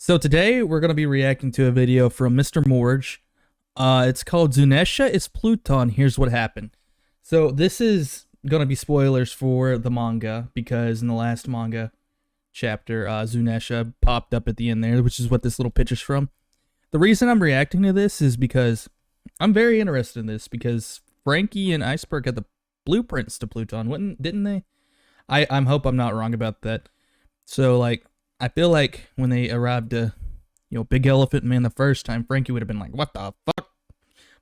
So today we're going to be reacting to a video from Mr. Morge. It's called Zunesha is Pluton. Here's what happened. So this is going to be spoilers for the manga because in the last manga chapter, Zunesha popped up at the end there, which is what this little picture's from. The reason I'm reacting to this is because I'm very interested in this because Frankie and Iceberg had the blueprints to Pluton, didn't they? I hope I'm not wrong about that. So like, I feel like when they arrived to, Big Elephant Man the first time, Frankie would have been like, what the fuck?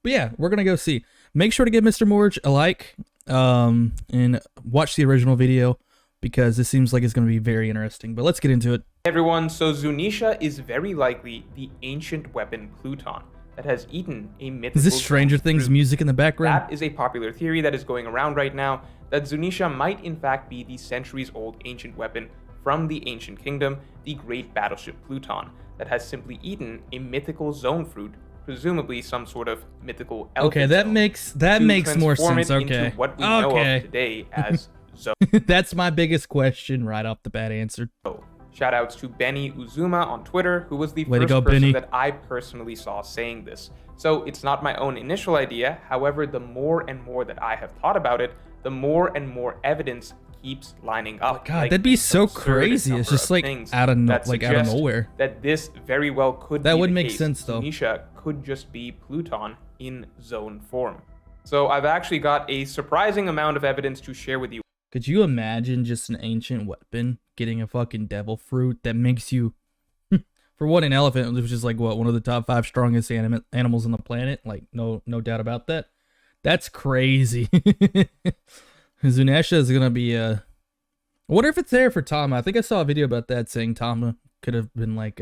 But yeah, we're going to go see. Make sure to give Mr. Morge a like, and watch the original video because this seems like it's going to be very interesting. But let's get into it. Hey everyone, so Zunesha is very likely the ancient weapon Pluton that has eaten a mythical... Is this Stranger Things music in the background? That is a popular theory that is going around right now, that Zunesha might in fact be the centuries-old ancient weapon from the ancient kingdom, the great battleship Pluton, that has simply eaten a mythical zone fruit, presumably some sort of mythical elephant. Okay, that makes more sense. Okay. Into what we know of today as Zo. That's my biggest question right off the bat answered. Shoutouts to Benny Uzuma on Twitter, who was the Way first to go, person Benny. that I personally saw saying this. So it's not my own initial idea. However, the more and more that I have thought about it, the more and more evidence keeps lining up. Oh God, like, that'd be so crazy. It's just like out of nowhere. That this very well could. That be would the make case. sense though. Zunesha could just be Pluton in zone form. So I've actually got a surprising amount of evidence to share with you. Could you imagine just an ancient weapon getting a fucking devil fruit that makes you, for one, an elephant, which is like what, one of the top 5 strongest animals on the planet? Like no doubt about that. That's crazy. Zunesha is gonna be I wonder if it's there for Tama. I think I saw a video about that saying Tama could have been like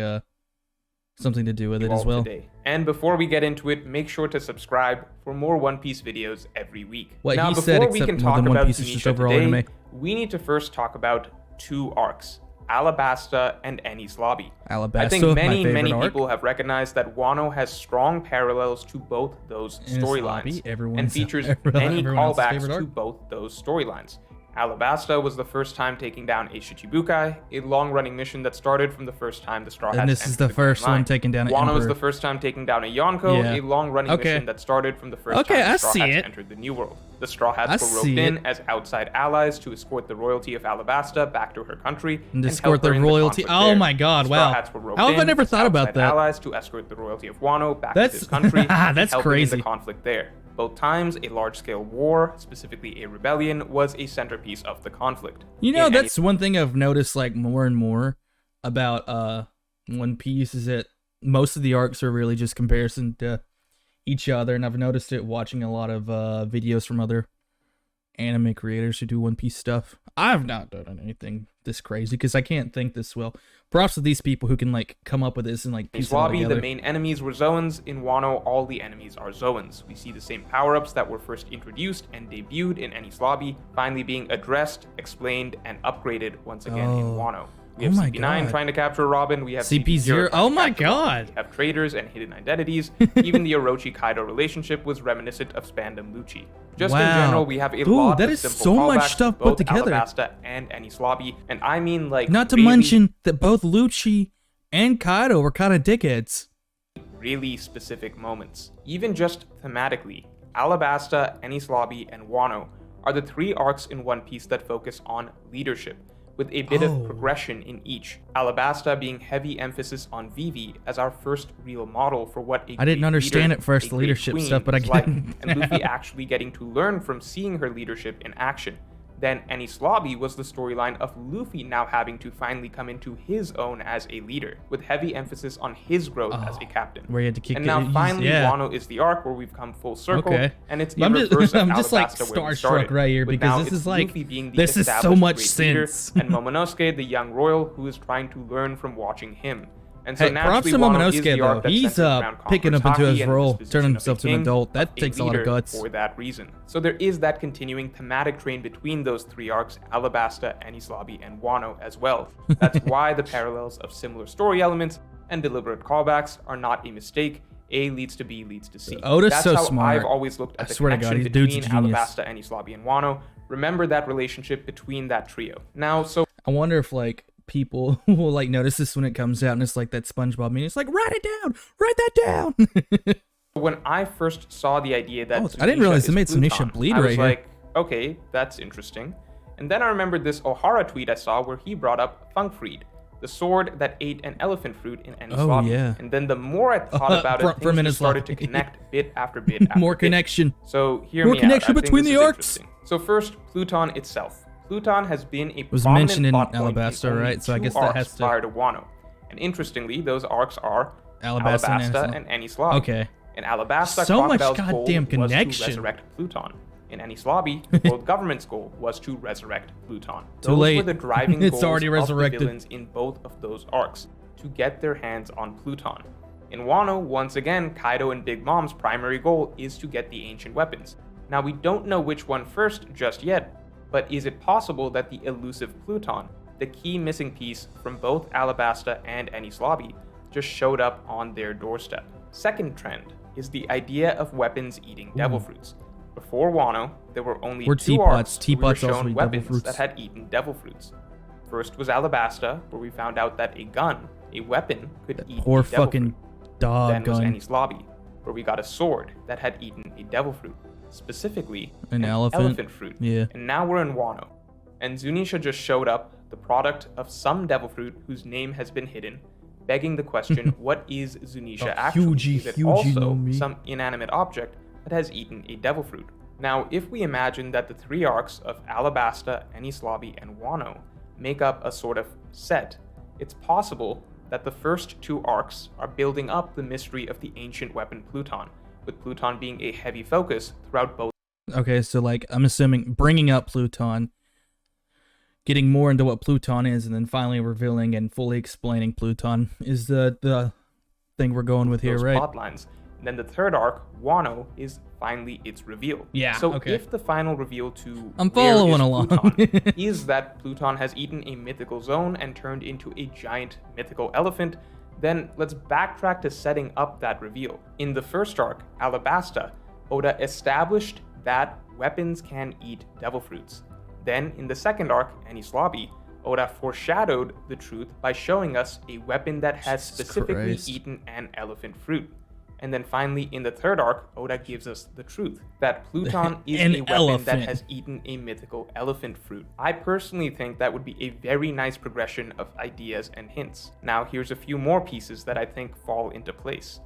something to do with it as well. Today. And before we get into it, make sure to subscribe for more One Piece videos every week. What now, he before said, we except can more talk than One about Piece is just Zunesha overall today, anime. we need to first talk about 2 arcs, Alabasta and Enies Lobby. Alabasta, I think many arc. people have recognized that Wano has strong parallels to both those storylines and features many callbacks to both those storylines. Alabasta was the first time taking down a Shichibukai, a long-running mission that started from the first time the Straw Hats entered the Grand Line. And this is the first one taking down an Wano Emperor. was the first time taking down a Yonko, a long-running mission that started from the first time the Straw Hats entered the New World. The Straw Hats were roped in as outside allies to escort the royalty of Alabasta back to her country and escort the royalty. Oh my God! Wow. How have I never thought about that? Allies to escort the royalty of Wano back to his country. That's crazy. The conflict there. Both times, a large-scale war, specifically a rebellion, was a centerpiece of the conflict. That's one thing I've noticed like more and more about One Piece is that most of the arcs are really just comparison to each other, and I've noticed it watching a lot of videos from other anime creators who do One Piece stuff. I've not done anything this crazy because I can't think this well. Props to these people who can like come up with this and like piece it all together. The main enemies were Zoans. In Wano, all the enemies are Zoans. We see the same power-ups that were first introduced and debuted in Enies Lobby, finally being addressed, explained, and upgraded once again in Wano. We have CP9 trying to capture Robin. We have CP0. Oh my God. We have traitors and hidden identities. Even the Orochi-Kaido relationship was reminiscent of Spandam Lucci. Just in general, we have a lot of simple callbacks to both Alabasta and Enies Lobby. And I mean, like, not to mention that both Lucci and Kaido were kind of dickheads. Really specific moments. Even just thematically, Alabasta, Enies Lobby, and Wano are the 3 arcs in One Piece that focus on leadership, with a bit of progression in each. Alabasta being heavy emphasis on Vivi as our first real model for what a I didn't understand leader, at first the leadership stuff, but I get it. And Luffy actually getting to learn from seeing her leadership in action. Then Enies Lobby was the storyline of Luffy now having to finally come into his own as a leader, with heavy emphasis on his growth as a captain. Where he had to kick and now finally Wano is the arc where we've come full circle, and it's I'm just like starstruck right here because this is like, this is so much sense. And Momonosuke, the young royal, who is trying to learn from watching him. And so hey, props to Momonosuke though. He's picking up into his role, turning himself to an adult. That takes a lot of guts. For that reason. So there is that continuing thematic train between those 3 arcs, Alabasta, Enies Lobby, and Wano as well. That's why the parallels of similar story elements and deliberate callbacks are not a mistake. A leads to B leads to C. Oda's That's so how smart. I've always looked at the swear to God, connection between Alabasta, Enies Lobby, and Wano. Remember that relationship between that trio. Now, so I wonder if like people will like notice this when it comes out, and it's like that SpongeBob meme. It's like, write that down. When I first saw the idea that I didn't realize they made Pluton, Zunesha bleed I was right here. like, okay, that's interesting. And then I remembered this O'Hara tweet I saw where he brought up Funkfried, the sword that ate an elephant fruit in any slobby. Yeah. And then the more I thought about it, things just started to connect bit after bit after More bit. connection. So hear More me connection out. I think between this the is arcs. interesting. So first, Pluton itself. Pluton has been a Was prominent mentioned in plot point Alabasta, only right? So I 2 guess that arcs has to- prior to Wano. And interestingly, those arcs are Alabasta and Enislobby. Okay. In Alabasta, So much Crocodile's goal goddamn was to connection. resurrect Pluton. In Enislobby, the world government's goal was to resurrect Pluton. Too Those late. were the driving It's goals already of resurrected. the villains in both of those arcs, to get their hands on Pluton. In Wano, once again, Kaido and Big Mom's primary goal is to get the ancient weapons. Now, we don't know which one first just yet, but is it possible that the elusive Pluton, the key missing piece from both Alabasta and Enislobby, just showed up on their doorstep? Second trend is the idea of weapons eating devil fruits. Before Wano, there were only Or 2 teapots. arcs where we were Teapots also shown eat devil weapons fruits. that had eaten devil fruits. First was Alabasta, where we found out that a gun, a weapon, could eat Poor a devil fucking fruit. dog Then was gun. Enislobby, where we got a sword that had eaten a devil fruit, specifically An elephant. fruit. Yeah. And now we're in Wano, and Zunesha just showed up, the product of some devil fruit whose name has been hidden, begging the question, what is Zunesha A actually? hugie, Is it hugie also no me. some inanimate object that has eaten a devil fruit? Now, if we imagine that the 3 arcs of Alabasta, Enislobby, and Wano make up a sort of set, it's possible that the first 2 arcs are building up the mystery of the ancient weapon Pluton, with Pluton being a heavy focus throughout both. Okay, so like I'm assuming bringing up Pluton, getting more into what Pluton is, and then finally revealing and fully explaining Pluton is the thing we're going with here, those right? plot lines. And then the 3rd arc, Wano, is finally its reveal. Yeah, So okay. if the final reveal to I'm where following is along. Pluton is that Pluton has eaten a mythical zone and turned into a giant mythical elephant, then let's backtrack to setting up that reveal. In the 1st arc, Alabasta, Oda established that weapons can eat devil fruits. Then in the 2nd arc, Enislobby, Oda foreshadowed the truth by showing us a weapon that has Jesus specifically Christ. eaten an elephant fruit. And then finally, in the 3rd arc, Oda gives us the truth, that Pluton is An a weapon that elephant. has eaten a mythical elephant fruit. I personally think that would be a very nice progression of ideas and hints. Now, here's a few more pieces that I think fall into place.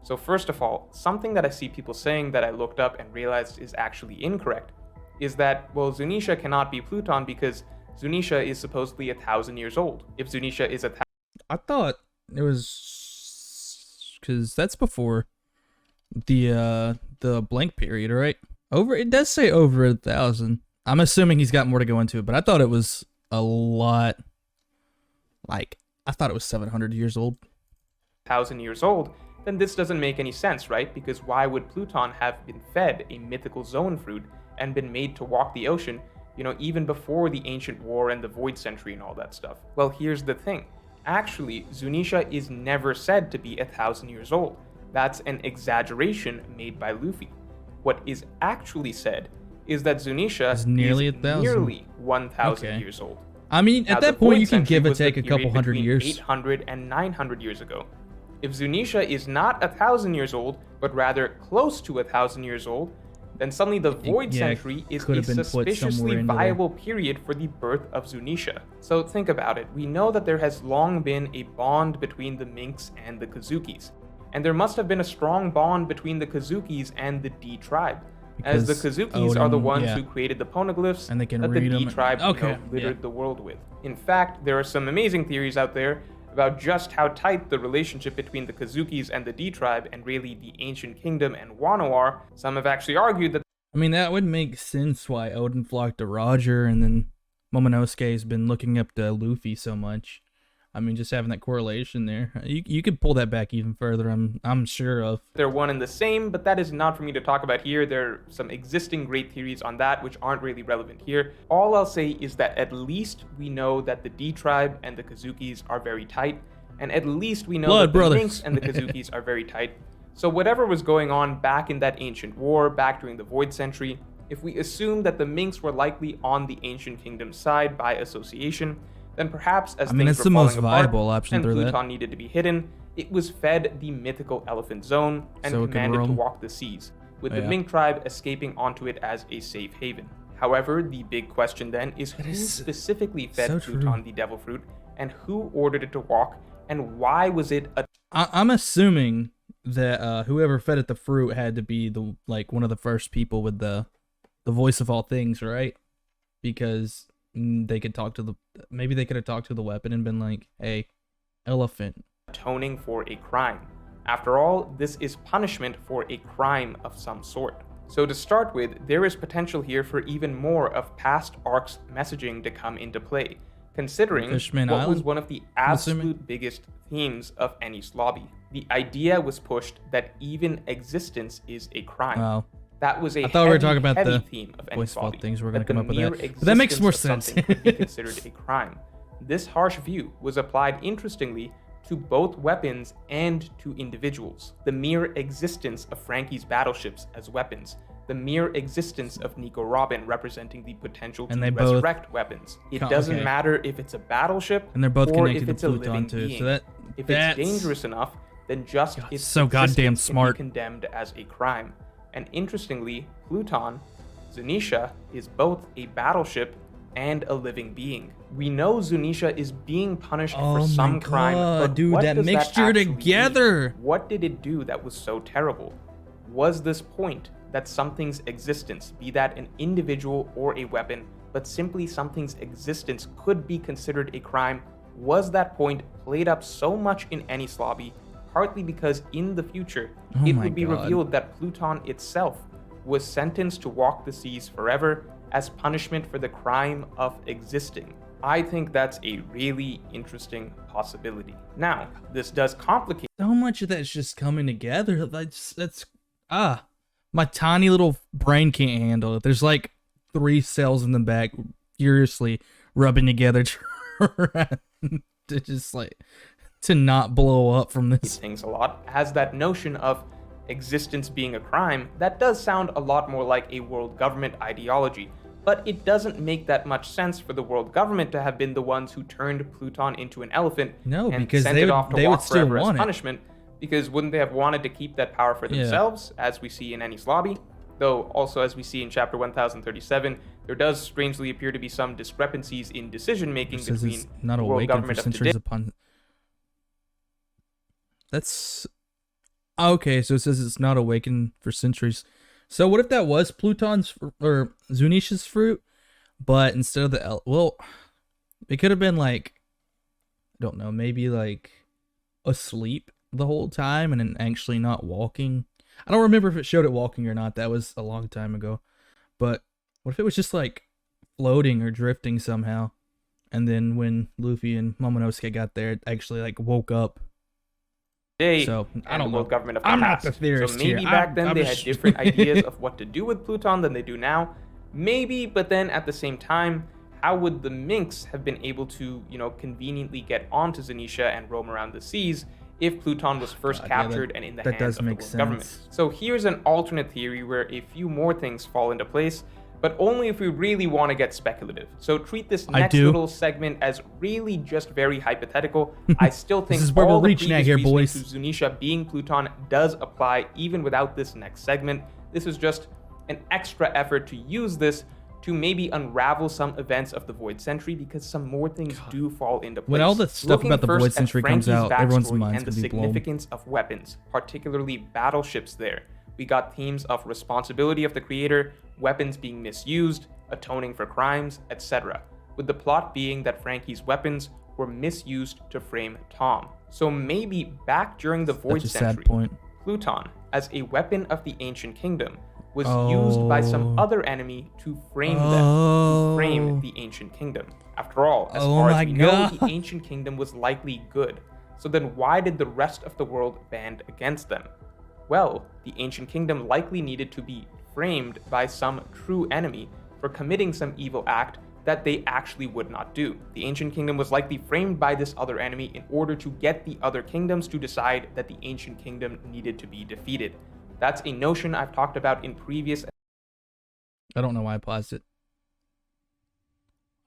So first of all, something that I see people saying that I looked up and realized is actually incorrect is that, well, Zunesha cannot be Pluton because Zunesha is supposedly 1,000 years old. If Zunesha is I thought it was because that's before the blank period, right? It does say over 1,000. I'm assuming he's got more to go into it, but I thought it was a lot. Like I thought it was 700 years old. 1,000 years old, then this doesn't make any sense, right? Because why would Pluton have been fed a mythical zone fruit and been made to walk the ocean, even before the Ancient War and the Void Century and all that stuff? Well, here's the thing. Actually, Zunesha is never said to be 1,000 years old. That's an exaggeration made by Luffy. What is actually said is that Zunesha Is nearly is 1,000. nearly 1,000 Okay. years old. I mean, Now, at the that point, Void you can Century give or was the take a couple period hundred between years. 800 and 900 years ago. If Zunesha is not 1,000 years old, but rather close to 1,000 years old, then suddenly the Void yeah, Century is could a have been put somewhere suspiciously into there. viable period for the birth of Zunesha. So think about it. We know that there has long been a bond between the Minks and the Kazukis. And there must have been a strong bond between the Kazukis and the D tribe. As the Because Kazukis are the Odin, ones yeah. who created the poneglyphs And they can that the read D them. tribe Okay, littered yeah. the world with. In fact, there are some amazing theories out there about just how tight the relationship between the Kazukis and the D tribe and really the Ancient Kingdom and Wano are. Some have actually argued that I mean, that would make sense why Odin flocked to Roger, and then Momonosuke's been looking up to Luffy so much. I mean, just having that correlation there, you could pull that back even further. I'm sure of. they're one and the same, but that is not for me to talk about here. There are some existing great theories on that which aren't really relevant here. All I'll say is that at least we know that the D tribe and the Kazukis are very tight, and at least we know Blood that the brothers. Minks and the Kazukis are very tight. So whatever was going on back in that ancient war, back during the Void Century, if we assume that the Minks were likely on the Ancient Kingdom side by association, Then perhaps as I mean, things it's were the most falling apart viable option and through Pluton that. needed to be hidden, it was fed the mythical elephant zone and So it could commanded to roam. walk the seas, with Oh, the yeah. Mink tribe escaping onto it as a safe haven. However, the big question then is who specifically fed so Pluton true. the devil fruit, and who ordered it to walk, and why was it a I'm assuming that whoever fed it the fruit had to be the one of the first people with the voice of all things, right? Because they could talk to the maybe they could have talked to the weapon and been like, "Hey, elephant." atoning for a crime? After all, this is punishment for a crime of some sort. So to start with, there is potential here for even more of past arcs messaging to come into play, considering Fishman what was Island, one of the I'm assuming? absolute biggest themes of Ennis Lobby. The idea was pushed that even existence is a crime. Wow. That was a I thought we were talking about heavy the theme of voice Ennis of all Lobby, things. We're gonna that the come up with mere that. But that makes more existence sense. of something could be considered a crime. This harsh view was applied interestingly to both weapons and to individuals. The mere existence of Frankie's battleships as weapons, the mere existence of Nico Robin representing the potential to And they both resurrect weapons. It doesn't okay. matter if it's a battleship And they're both or connected if to it's a Pluton living too. being. So that If that's it's dangerous enough, then just God, its so goddamn existence smart. can be condemned as a crime. And interestingly, Pluton, Zunesha, is both a battleship and a living being. We know Zunesha is being punished Oh for some my crime, God, but dude, what that does mixture actually mean? together. What did it do that was so terrible? Was this point that something's existence, be that an individual or a weapon, but simply something's existence could be considered a crime, was that point played up so much in Ennis Lobby, partly because in the future, Oh it my would be God. revealed that Pluton itself was sentenced to walk the seas forever as punishment for the crime of existing. I think that's a really interesting possibility. Now, this does complicate so much of that's just coming together. That's my tiny little brain can't handle it. There's like 3 cells in the back furiously rubbing together to just to not blow up from this. things a lot, has that notion of existence being a crime. That does sound a lot more like a world government ideology, but it doesn't make that much sense for the world government to have been the ones who turned Pluton into an elephant No, and because sent they it would- off to they would walk still forever as want it. punishment, because wouldn't they have wanted to keep that power for Yeah. themselves, as we see in Ennis Lobby? Though also as we see in chapter 1037, there does strangely appear to be some discrepancies in decision making It says between it's not the world awakened for government of centuries today. upon. That's okay. So it says it's not awakened for centuries. So what if that was Pluton's or Zunisha's fruit, but instead of the well, it could have been like, I don't know, maybe like asleep the whole time and then actually not walking. I don't remember if it showed it walking or not. That was a long time ago. But what if it was just like floating or drifting somehow? And then when Luffy and Momonosuke got there, it actually like woke up. So I and don't the know. world government of the I'm not past. the theorist So maybe here. back then I'm they just- had different ideas of what to do with Pluton than they do now. Maybe, but then at the same time, how would the Minks have been able to, conveniently get onto Zunesha and roam around the seas if Pluton was first God, yeah, captured and in the that hands does of the make world government? sense. So here's an alternate theory where a few more things fall into place, but only if we really want to get speculative. So treat this I next do. little segment as really just very hypothetical. I still think is where all we're the reaching at previous here, reasoning boys. to Zunesha being Pluton does apply even without this next segment. This is just an extra effort to use this to maybe unravel some events of the Void Century, because some more things do fall into place. When all the stuff Looking about the first Void at Century comes Frankie's out, everyone's backstory mind's and the gonna be blown. significance of weapons, particularly battleships there. We got themes of responsibility of the creator, weapons being misused, atoning for crimes, etc. With the plot being that Frankie's weapons were misused to frame Tom. So maybe back during the Void Such a Century, sad point. Pluton, as a weapon of the Ancient Kingdom, was used by some other enemy to frame them, to frame the Ancient Kingdom. After all, as Oh far my as we know, God. the Ancient Kingdom was likely good. So then why did the rest of the world band against them? Well, the Ancient Kingdom likely needed to be framed by some true enemy for committing some evil act that they actually would not do. The Ancient Kingdom was likely framed by this other enemy in order to get the other kingdoms to decide that the Ancient Kingdom needed to be defeated. That's a notion I've talked about in previous. I don't know why I paused it.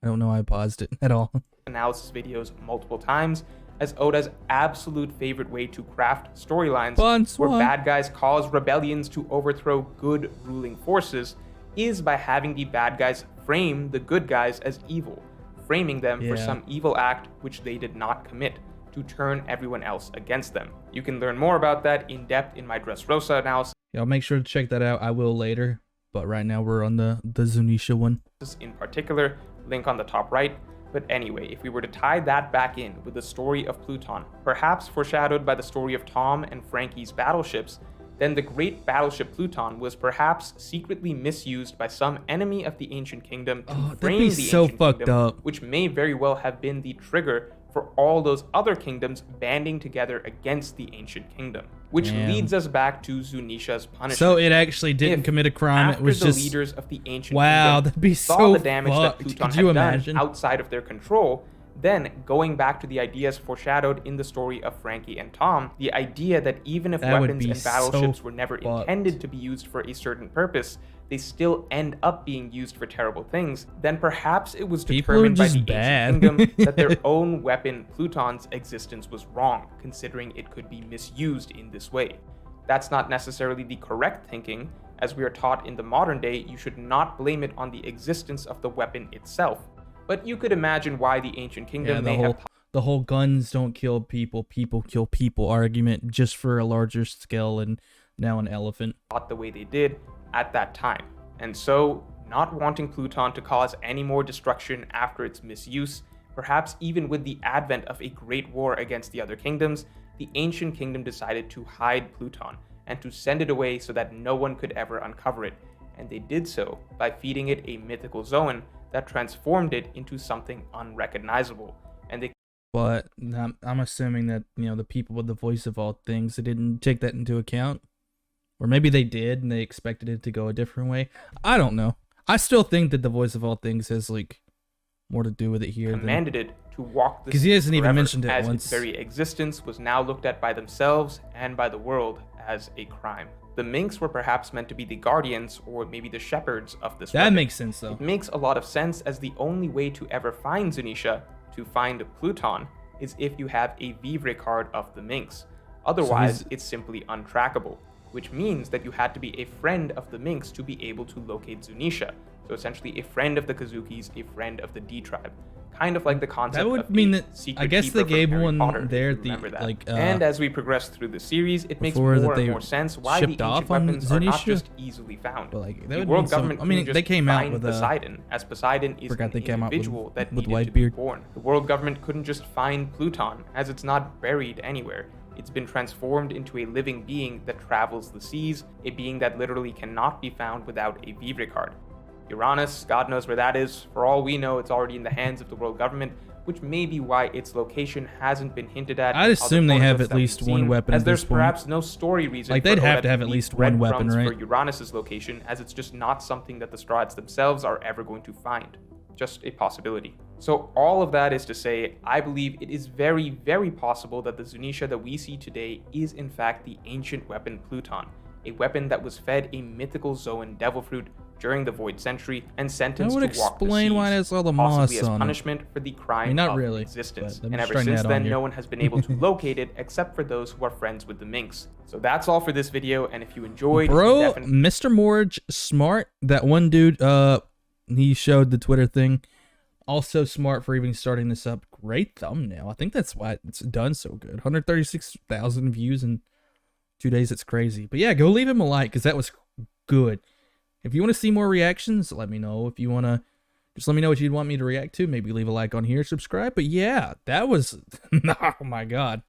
I don't know why I paused it at all. Analysis videos multiple times as Oda's absolute favorite way to craft storylines Bonsoir. where bad guys cause rebellions to overthrow good ruling forces is by having the bad guys frame the good guys as evil, framing them for some evil act which they did not commit, to turn everyone else against them. You can learn more about that in depth in my Dressrosa analysis. Yeah, I'll make sure to check that out. I will later, but right now we're on the Zunesha one. In particular, link on the top right. But anyway, if we were to tie that back in with the story of Pluton, perhaps foreshadowed by the story of Tom and Frankie's battleships, then the great battleship Pluton was perhaps secretly misused by some enemy of the Ancient Kingdom to frame the Ancient Kingdom, which may very well have been the trigger for all those other kingdoms banding together against the Ancient Kingdom. Which leads us back to Zunesha's punishment. So it actually didn't commit a crime. It was just leaders of the Ancient Kingdom that'd be saw so the damage that Pluton had done outside of their control. Then, going back to the ideas foreshadowed in the story of Frankie and Tom, the idea that even if weapons and battleships were never intended to be used for a certain purpose, they still end up being used for terrible things, then perhaps it was determined by the Ancient Kingdom that their own weapon, Pluton's existence was wrong, considering it could be misused in this way. That's not necessarily the correct thinking. As we are taught in the modern day, you should not blame it on the existence of the weapon itself. But you could imagine why the Ancient Kingdom may have the whole guns don't kill people, people kill people argument just for a larger scale and now an elephant. Thought the way they did at that time. And so, not wanting Pluton to cause any more destruction after its misuse, perhaps even with the advent of a great war against the other kingdoms, the Ancient Kingdom decided to hide Pluton and to send it away so that no one could ever uncover it. And they did so by feeding it a mythical Zoan that transformed it into something unrecognizable. But I'm assuming that, the people with the voice of all things, they didn't take that into account. Or maybe they did and they expected it to go a different way. I don't know. I still think that the voice of all things has more to do with it here. Commanded it to walk the because he hasn't even mentioned it as once. Its very existence was now looked at by themselves and by the world as a crime. The Minx were perhaps meant to be the guardians or maybe the shepherds of this weapon. Makes sense, though. It makes a lot of sense, as the only way to ever find Zunesha, to find Pluton, is if you have a vivre card of the Minx. Otherwise, it's simply untrackable, which means that you had to be a friend of the Minx to be able to locate Zunesha. So essentially a friend of the Kazukis, a friend of the D tribe. Kind of like the concept that would of mean that secret I guess keeper they gave from Harry one Potter, there and as we progress through the series, it makes more and more sense why the ancient weapons are not just easily found. But the world government they came out with Poseidon, as Poseidon is an individual that needed to be born. The world government couldn't just find Pluton, as it's not buried anywhere. It's been transformed into a living being that travels the seas, a being that literally cannot be found without a vivre card. Uranus, God knows where that is. For all we know, it's already in the hands of the world government, which may be why its location hasn't been hinted at. I'd assume they have at least one weapon as at there's this point. Perhaps no story reason they'd have to have at least one weapon, right? For Uranus's location, as it's just not something that the Strahds themselves are ever going to find. Just a possibility. So all of that is to say, I believe it is very, very possible that the Zunesha that we see today is in fact the ancient weapon Pluton, a weapon that was fed a mythical Zoan devil fruit during the Void Century and sentenced to walk the seas, explain why there's all the possibly moss as on punishment for the crime of existence. And ever since then, no one has been able to locate it except for those who are friends with the Minx. So that's all for this video, and if you enjoyed, Mr. Morge, smart. That one dude, he showed the Twitter thing. Also smart for even starting this up. Great thumbnail. I think that's why it's done so good. 136,000 views in 2 days. It's crazy. But yeah, go leave him a like because that was good. If you want to see more reactions, let me know. If you want to, just let me know what you'd want me to react to. Maybe leave a like on here, subscribe. But yeah, that was, oh my God.